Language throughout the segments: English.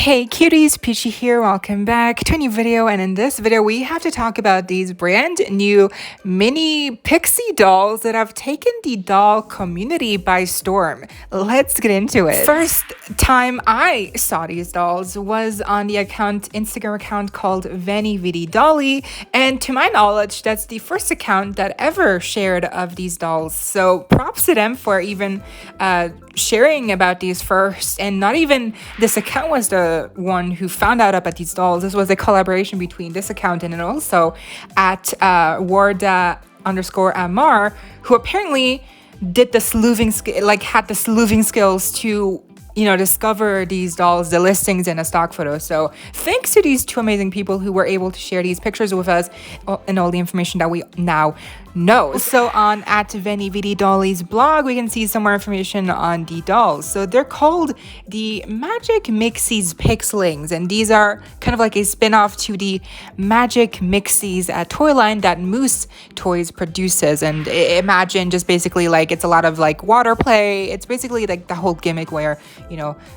Hey cuties, PeachY here, welcome back to a new video, and in this video we have to talk about these brand new mini pixie dolls that have taken the doll community by storm. Let's get into it. First time I saw these dolls was on the Instagram account called VaniVidi, and to my knowledge that's the first account that ever shared of these dolls, so props to them for even sharing about these first. And not even this account was the one who found out about these dolls. This was a collaboration between this account and also at Warda_Amar, who apparently did the sleuthing, had the sleuthing skills to discover these dolls, the listings and the stock photos. So thanks to these two amazing people who were able to share these pictures with us and all the information that we now know. So on at VaniVidi's blog, we can see some more information on the dolls. So they're called the Magic Mixies PIXLINGS, and these are kind of like a spin-off to the Magic Mixies toy line that Moose Toys produces. And imagine just basically like it's a lot of like water play. It's basically like the whole gimmick where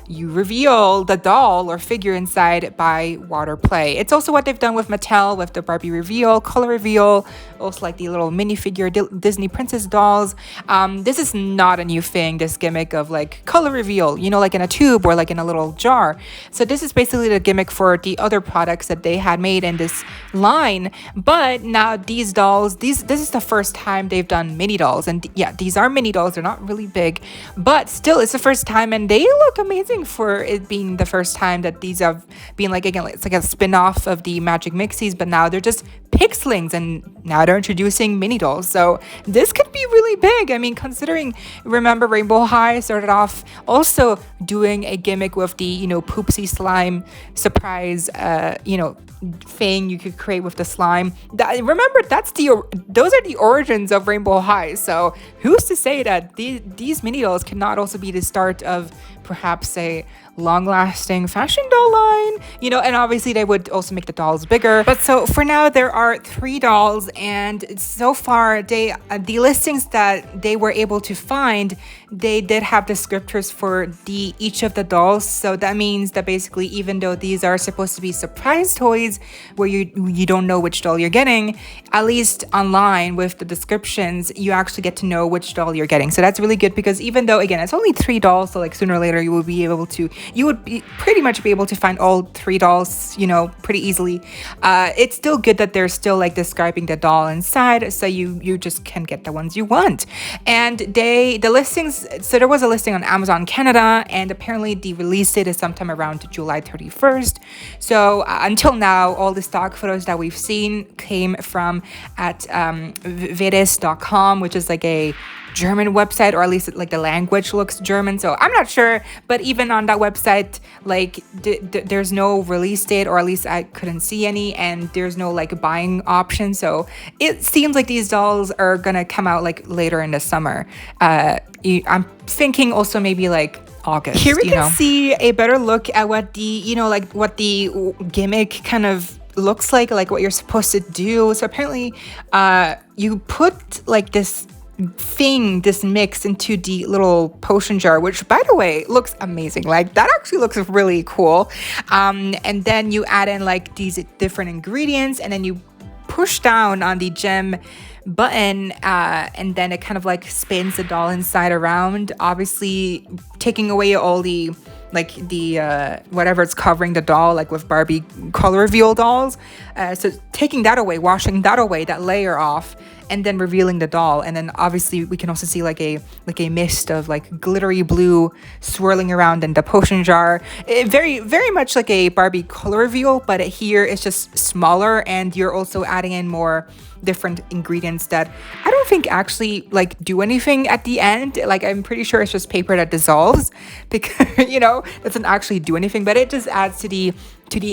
you reveal the doll or figure inside by water play. It's also what they've done with Mattel with the Barbie reveal, color reveal, also like the little minifigure Disney princess dolls. This is not a new thing, this gimmick of like color reveal, like in a tube or like in a little jar. So this is basically the gimmick for the other products that they had made in this line. But now these dolls, this is the first time they've done mini dolls. And yeah, these are mini dolls. They're not really big, but still it's the first time, and they look amazing for it being the first time that these have been like, again, it's like a spin-off of the Magic Mixies, but now they're just PIXLINGS, and now they're introducing mini dolls. So this could be really big. I mean, considering, remember Rainbow High started off also doing a gimmick with the poopsie slime surprise thing you could create with the slime. Remember, those are the origins of Rainbow High. So who's to say that these mini dolls cannot also be the start of perhaps a long-lasting fashion doll line, and obviously they would also make the dolls bigger. But so for now there are 3 dolls, and so far the listings that they were able to find, they did have descriptors for each of the dolls. So that means that basically, even though these are supposed to be surprise toys where you don't know which doll you're getting, at least online with the descriptions you actually get to know which doll you're getting. So that's really good, because even though again it's only 3 dolls, so like sooner or later you would pretty much be able to find all 3 dolls pretty easily. It's still good that they're still like describing the doll inside, so you just can get the ones you want. And the listings, so there was a listing on Amazon Canada, and apparently the release date is sometime around July 31st. So until now, all the stock photos that we've seen came from at vedes.com, which is like a German website, or at least like the language looks German, so I'm not sure. But even on that website, like there's no release date, or at least I couldn't see any, and there's no like buying option. So it seems like these dolls are gonna come out like later in the summer. I'm thinking also maybe like August. Here we can see a better look at what the what the gimmick kind of looks like what you're supposed to do. So apparently you put like this mix into the little potion jar, which by the way looks amazing. Like that actually looks really cool. And then you add in like these different ingredients, and then you push down on the gem button, and then it kind of like spins the doll inside around, obviously taking away all the whatever it's covering the doll, like with Barbie color reveal dolls. So taking that away, washing that away, that layer off, and then revealing the doll. And then obviously we can also see like a mist of like glittery blue swirling around in the potion jar. Very, very much like a Barbie color reveal, but here it's just smaller, and you're also adding in more different ingredients that I don't think actually like do anything at the end. Like I'm pretty sure it's just paper that dissolves, because doesn't actually do anything, but it just adds to the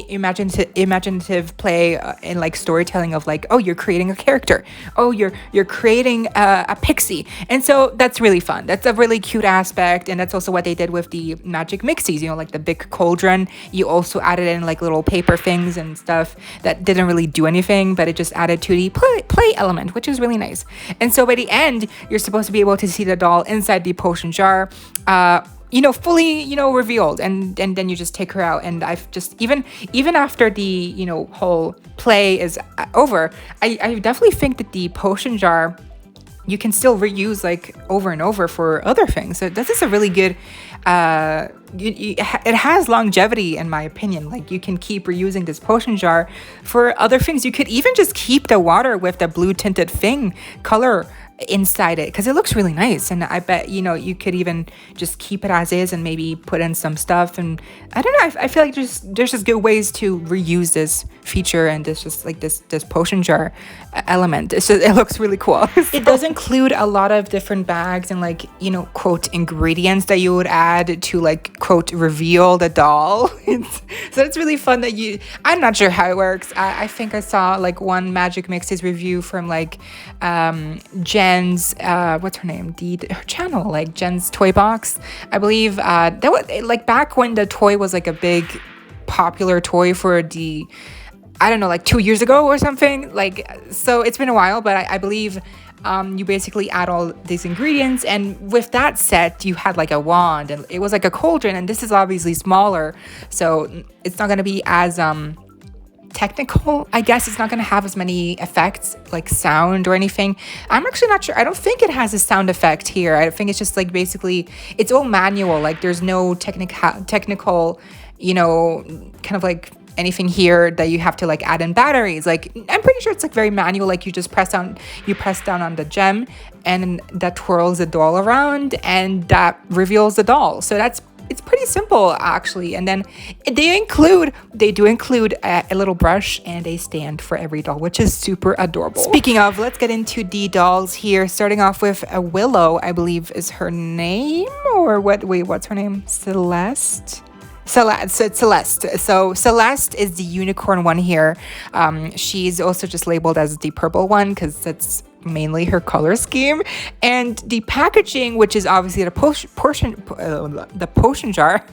imaginative play and like storytelling of like, oh, you're creating a character, oh, you're creating a pixie. And so that's really fun. That's a really cute aspect, and that's also what they did with the Magic Mixies, like the big cauldron. You also added in like little paper things and stuff that didn't really do anything, but it just added to the play element, which is really nice. And so by the end, you're supposed to be able to see the doll inside the potion jar. fully, revealed, and then you just take her out. And I've just even after the, whole play is over, I definitely think that the potion jar you can still reuse like over and over for other things. So this is a really good it has longevity, in my opinion. Like, you can keep reusing this potion jar for other things. You could even just keep the water with the blue tinted thing color inside it, because it looks really nice. And I bet you could even just keep it as is and maybe put in some stuff. And I don't know, I feel like there's just good ways to reuse this feature, and this just like this potion jar element. It looks really cool. It does include a lot of different bags and like quote ingredients that you would add to like quote reveal the doll. So it's really fun that I'm not sure how it works. I think I saw like one Magic Mixies review from like Jen's what's her name, her channel, like Jen's Toy Box, I believe. That was like back when the toy was like a big popular toy for the, I don't know, like 2 years ago or something. Like, so it's been a while, but I believe you basically add all these ingredients, and with that set you had like a wand, and it was like a cauldron, and this is obviously smaller, so it's not going to be as technical. I guess it's not going to have as many effects like sound or anything. I'm actually not sure. I don't think it has a sound effect here. I think it's just like basically it's all manual. Like, there's no technical kind of like anything here that you have to like add in batteries. Like, I'm pretty sure it's like very manual. Like, you just press down on the gem, and that twirls the doll around, and that reveals the doll. So it's pretty simple, actually. And then they do include a little brush and a stand for every doll, which is super adorable. Speaking of, let's get into the dolls here, starting off with a Willow, I believe is her name, or what? Wait, what's her name? Celeste. So it's Celeste. So Celeste is the unicorn one here. She's also just labeled as the purple one because that's mainly her color scheme. And the packaging, which is obviously the potion jar,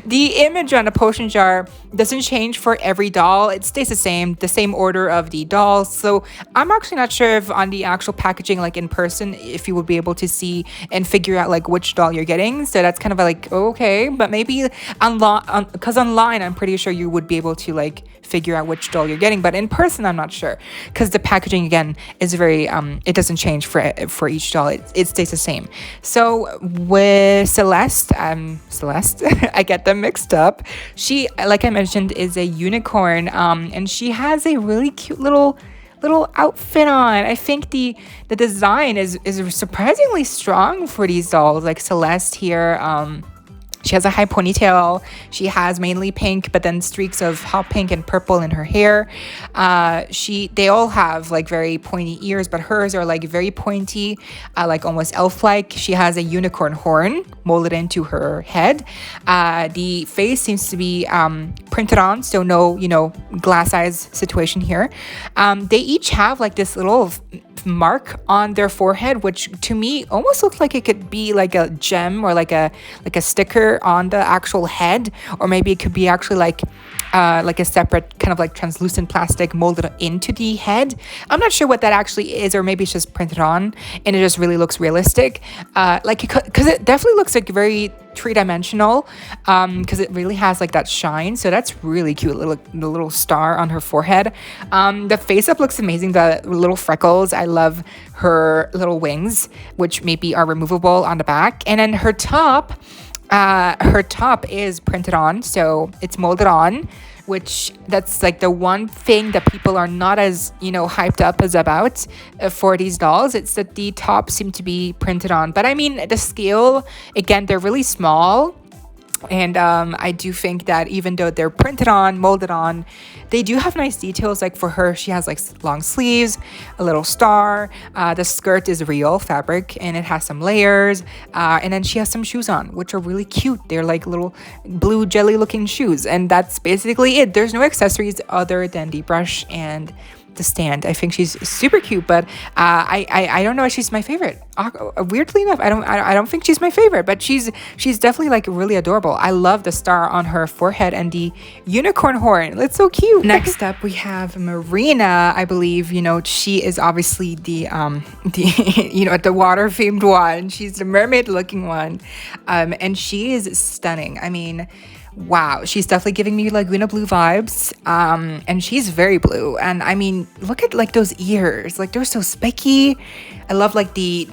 the image on the potion jar doesn't change for every doll. It stays the same order of the dolls. So I'm actually not sure if on the actual packaging, like in person, if you would be able to see and figure out like which doll you're getting. So that's kind of like, okay, but maybe because online I'm pretty sure you would be able to like figure out which doll you're getting, but in person I'm not sure, because the packaging again is very it doesn't change for each doll. It stays the same. So with Celeste, I get them mixed up. She, like I mentioned, is a unicorn, and she has a really cute little outfit on. I think the design is surprisingly strong for these dolls. Like Celeste here, she has a high ponytail. She has mainly pink, but then streaks of hot pink and purple in her hair. They all have like very pointy ears, but hers are like very pointy, like almost elf-like. She has a unicorn horn molded into her head. The face seems to be printed on, so no, glass eyes situation here. They each have like this little mark on their forehead, which to me almost looks like it could be like a gem or like a sticker on the actual head, or maybe it could be actually like a separate kind of like translucent plastic molded into the head. I'm not sure what that actually is, or maybe it's just printed on and it just really looks realistic, because it definitely looks like very three-dimensional, because it really has like that shine. So that's really cute. The little star on her forehead. The face up looks amazing. The little freckles. I love her little wings, which maybe are removable on the back. And then her top is printed on, so it's molded on, which that's like the one thing that people are not as hyped up as about for these dolls. It's that the tops seem to be printed on, but I mean the scale, again, they're really small. And I do think that even though they're printed on, molded on, they do have nice details. Like for her, she has like long sleeves, a little star. The skirt is real fabric and it has some layers. And then she has some shoes on, which are really cute. They're like little blue jelly looking shoes. And that's basically it. There's no accessories other than the brush and the stand. I think she's super cute, but I don't know if she's my favorite. Weirdly enough, I don't think she's my favorite, but she's definitely like really adorable. I love the star on her forehead and the unicorn horn. It's so cute. Next up, we have Marina. I believe, you know, she is obviously the you know, the water themed one. She's the mermaid looking one, and she is stunning. I mean, wow, she's definitely giving me Laguna Blue vibes, and she's very blue. And I mean, look at like those ears, like they're so spiky. I love like the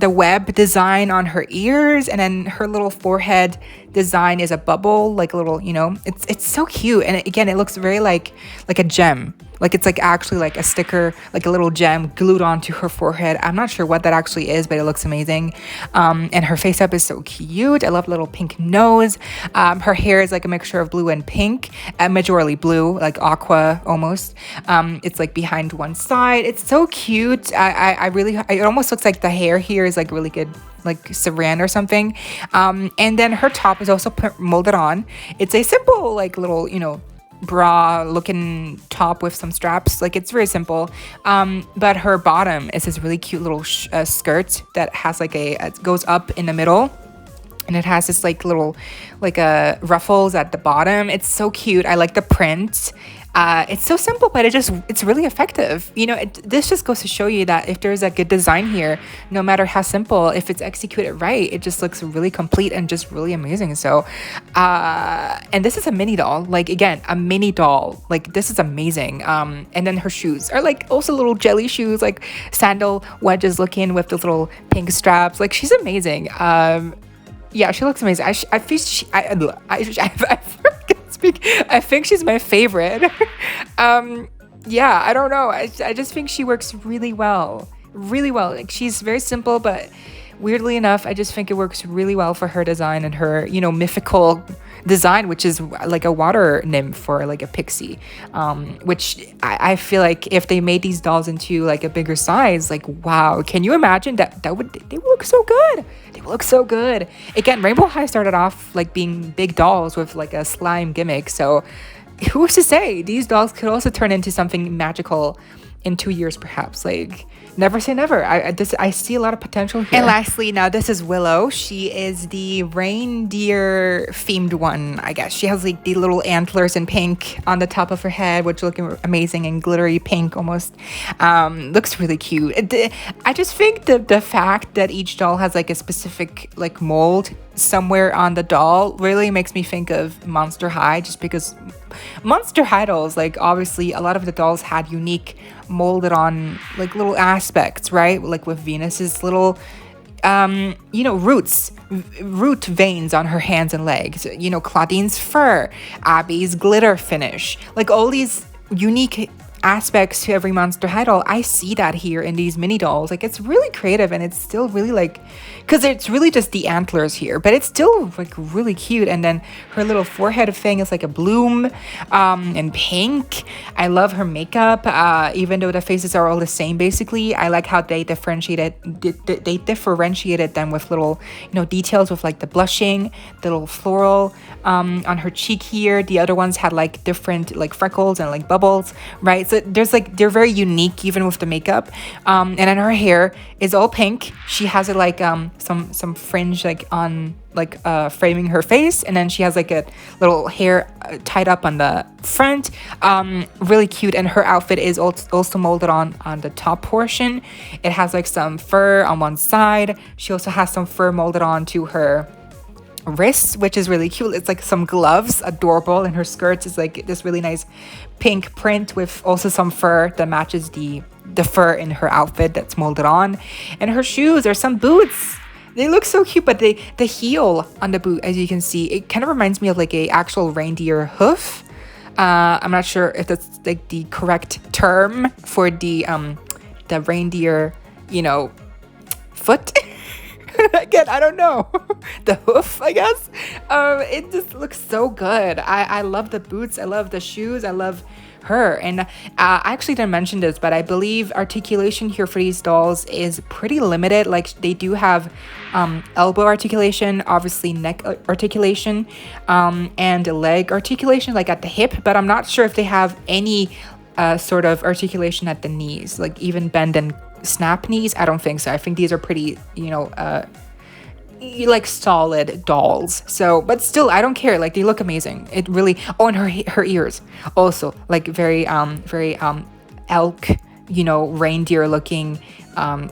web design on her ears, and then her little forehead design is a bubble, like a little, you know, it's so cute. And again, it looks very like a gem. Like it's like actually like a sticker, like a little gem glued onto her forehead. I'm not sure what that actually is, but it looks amazing. And her face up is so cute. I love the little pink nose. Her hair is like a mixture of blue and pink, majorly blue, like aqua almost. It's like behind one side. It's so cute. It almost looks like the hair here is like really good, like saran or something. And then her top is also molded on. It's a simple like little, you know, bra looking top with some straps. Like it's very simple, but her bottom is this really cute little skirt that has like it goes up in the middle, and it has this like little like ruffles at the bottom. It's so cute. I like the print. It's so simple, but it's really effective. You know, this just goes to show you that if there's a good design here, no matter how simple, if it's executed right, it just looks really complete and just really amazing. So, and this is a mini doll. Like again, a mini doll. Like this is amazing. And then her shoes are like also little jelly shoes, like sandal wedges looking with the little pink straps. Like she's amazing. Yeah, she looks amazing. I feel I think she's my favorite. Yeah, I don't know. I just think she works really well. Like she's very simple, but weirdly enough, I just think it works really well for her design and her, you know, mythical design, which is like a water nymph or like a pixie, which I feel like if they made these dolls into like a bigger size, like wow, can you imagine they would look so good. They look so good. Again, Rainbow High started off like being big dolls with like a slime gimmick, so who's to say these dolls could also turn into something magical in 2 years perhaps. Like never say never. I see a lot of potential here. And lastly, now this is Willow. She is the reindeer themed one, I guess. She has like the little antlers in pink on the top of her head, which look amazing, and glittery pink almost. Looks really cute. I just think the fact that each doll has like a specific like mold somewhere on the doll really makes me think of Monster High, just because Monster High dolls, like obviously a lot of the dolls had unique molded on like little aspects, right? Like with Venus's little you know, root veins on her hands and legs, you know, Claudine's fur, Abby's glitter finish, like all these unique aspects to every Monster High doll. I see that here in these mini dolls. Like it's really creative, and it's still really like, because it's really just the antlers here, but it's still like really cute. And then her little forehead thing is like a bloom and pink. I love her makeup, even though the faces are all the same basically. I like how they differentiated them with little, you know, details with like the blushing, the little floral on her cheek here. The other ones had like different like freckles and like bubbles, right? So there's like, they're very unique even with the makeup. And then her hair is all pink. She has it like some fringe like on like framing her face, and then she has like a little hair tied up on the front. Really cute. And her outfit is also molded on the top portion. It has like some fur on one side. She also has some fur molded on to her wrists, which is really cute. It's like some gloves, adorable. And her skirts is like this really nice pink print with also some fur that matches the fur in her outfit that's molded on. And her shoes are some boots. They look so cute, but the heel on the boot, as you can see, it kind of reminds me of like a actual reindeer hoof. I'm not sure if that's like the correct term for the reindeer, you know, foot. Again, I don't know. The hoof, I guess. It just looks so good. I love the boots. I love the shoes. I love her. And I actually didn't mention this, but I believe articulation here for these dolls is pretty limited. Like they do have elbow articulation, obviously neck articulation, and leg articulation, like at the hip. But I'm not sure if they have any sort of articulation at the knees, like even bend and snap knees. I don't think so. I think these are pretty, like solid dolls. So, but still, I don't care. Like they look amazing. It really. Oh, and her ears also like very elk, reindeer looking.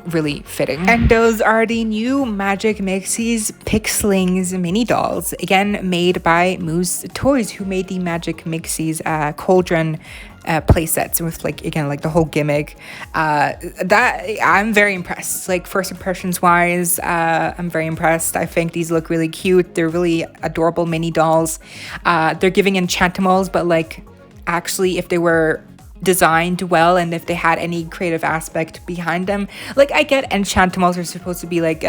Really fitting. And those are the new Magic Mixies PIXLINGS mini dolls, again made by Moose Toys, who made the Magic Mixies cauldron playsets with like the whole gimmick. That I'm very impressed. Like first impressions wise, I'm very impressed. I think these look really cute. They're really adorable mini dolls. They're giving enchantimals, but like actually if they were designed well and if they had any creative aspect behind them. Like I get enchantimals are supposed to be like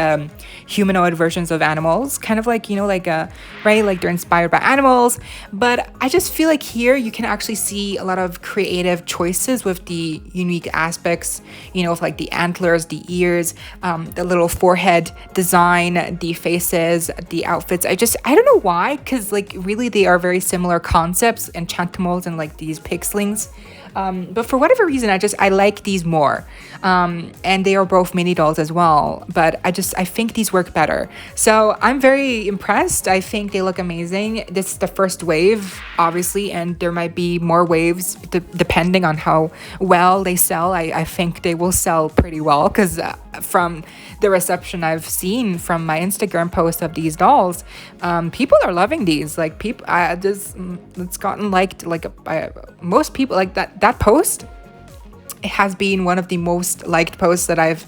humanoid versions of animals, kind of like right, like they're inspired by animals, but I just feel like here you can actually see a lot of creative choices with the unique aspects, of like the antlers, the ears, the little forehead design, the faces, the outfits. I don't know why, because like really they are very similar concepts, enchantimals and like these PIXLINGS. But for whatever reason, I like these more. And they are both mini dolls as well. But I think these work better. So I'm very impressed. I think they look amazing. This is the first wave, obviously, and there might be more waves depending on how well they sell. I think they will sell pretty well because from the reception I've seen from my Instagram post of these dolls, people are loving these. Like people, it's gotten liked like by most people. Like that post, it has been one of the most liked posts that I've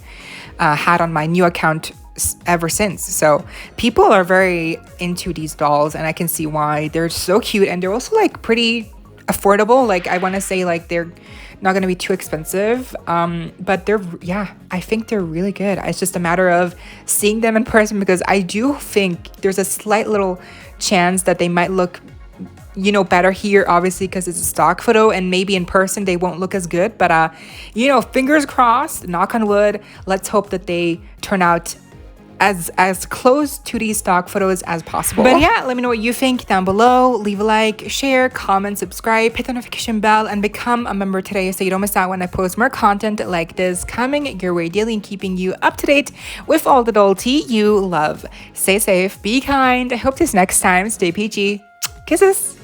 had on my new account ever since. So people are very into these dolls, and I can see why. They're so cute, and they're also like pretty affordable. Like I want to say like they're not going to be too expensive, but I think they're really good. It's just a matter of seeing them in person, because I do think there's a slight little chance that they might look better here, obviously, because it's a stock photo, and maybe in person they won't look as good, but fingers crossed, knock on wood, let's hope that they turn out as close to these stock photos as possible. But yeah, let me know what you think down below. Leave a like, share, comment, subscribe, hit the notification bell, and become a member today so you don't miss out when I post more content like this coming your way daily and keeping you up to date with all the doll tea you love. Stay safe, be kind. I hope this next time stay peachy. Kisses.